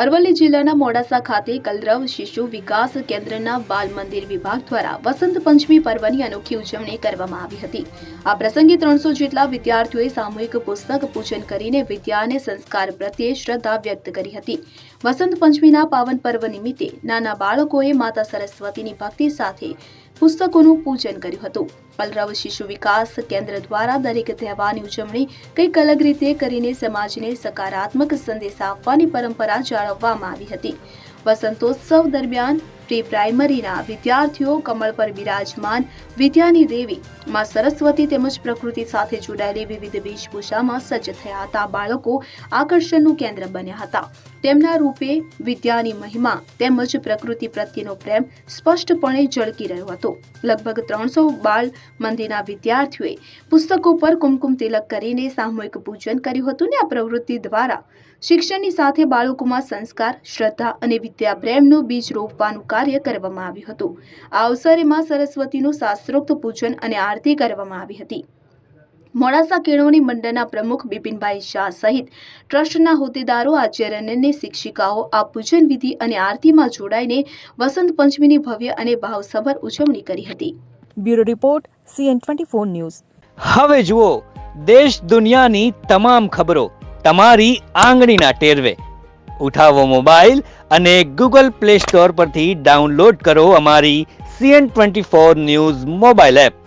અરવલ્લી જિલ્લાના મોડાસા ખાતે કલરવ શિશુ વિકાસ કેન્દ્રના બાલ મંદિર વિભાગ દ્વારા વસંત પંચમી પર્વની અનોખી ઉજવણી કરવામાં આવી હતી। આ પ્રસંગે 300 જેટલા વિદ્યાર્થીઓએ સામૂહિક પુસ્તક પૂજન કરીને વિદ્યા અને સંસ્કાર પ્રત્યે શ્રદ્ધા વ્યક્ત કરી હતી। વસંત પંચમીના પાવન પર્વ નિમિત્તે નાના બાળકોએ માતા સરસ્વતીની ભક્તિ સાથે પુસ્તકોનું પૂજન કર્યું હતું। કલરવ શિશુ વિકાસ કેન્દ્ર દ્વારા દરેક તહેવારની ઉજવણી કંઈક અલગ રીતે કરીને સમાજને સકારાત્મક સંદેશ આપવાની પરંપરા જાળવવામાં આવી હતી। વસંતોત્સવ દરમિયાન પ્રી પ્રાઇમરીના વિદ્યાર્થીઓ કમળ પર બિરાજમાન વિદ્યાની દેવી માં સરસ્વતી તેમજ પ્રકૃતિ સાથે જોડાયેલી વિવિધ વેશભૂષામાં સજ્જ થયા હતા। બાળકો આકર્ષણનું કેન્દ્ર બન્યા હતા। તેમના રૂપે વિદ્યાની મહિમા તેમજ પ્રકૃતિ પ્રત્યેનો પ્રેમ સ્પષ્ટપણે ઝળકી રહ્યો હતો। લગભગ 300 બાળ મંદિરના વિદ્યાર્થીઓએ પુસ્તકો પર કુમકુમ તિલક કરીને સામૂહિક પૂજન કર્યું હતું ને આ પ્રવૃત્તિ દ્વારા શિક્ષણની સાથે બાળકોમાં સંસ્કાર, શ્રદ્ધા અને વિદ્યા પ્રેમનું બીજ રોપવાનું કાર્ય કરવામાં આવ્યું હતું। આ અવસરે માં સરસ્વતીનું શાસ્ત્રોક્ત પૂજન અને આરતી કરવામાં આવી હતી। મોડાસા કેળવણી મંડળના પ્રમુખ બિપિનભાઈ શાહ સહિત ટ્રસ્ટના હોદ્દેદારો, આચાર્ય અને શિક્ષિકાઓ આ પૂજન વિધિ અને આરતીમાં જોડાઈને વસંત પંચમીની ભવ્ય અને ભાવસભર ઉજવણી કરી હતી। Bureau report CN24 news. હવે જુઓ દેશ દુનિયાની તમામ ખબરો તમારી આંગળીના ટેરવે। ઉઠાવો મોબાઈલ અને Google Play Store પરથી ડાઉનલોડ કરો અમારી CN24 ન્યૂઝ મોબાઈલ એપ।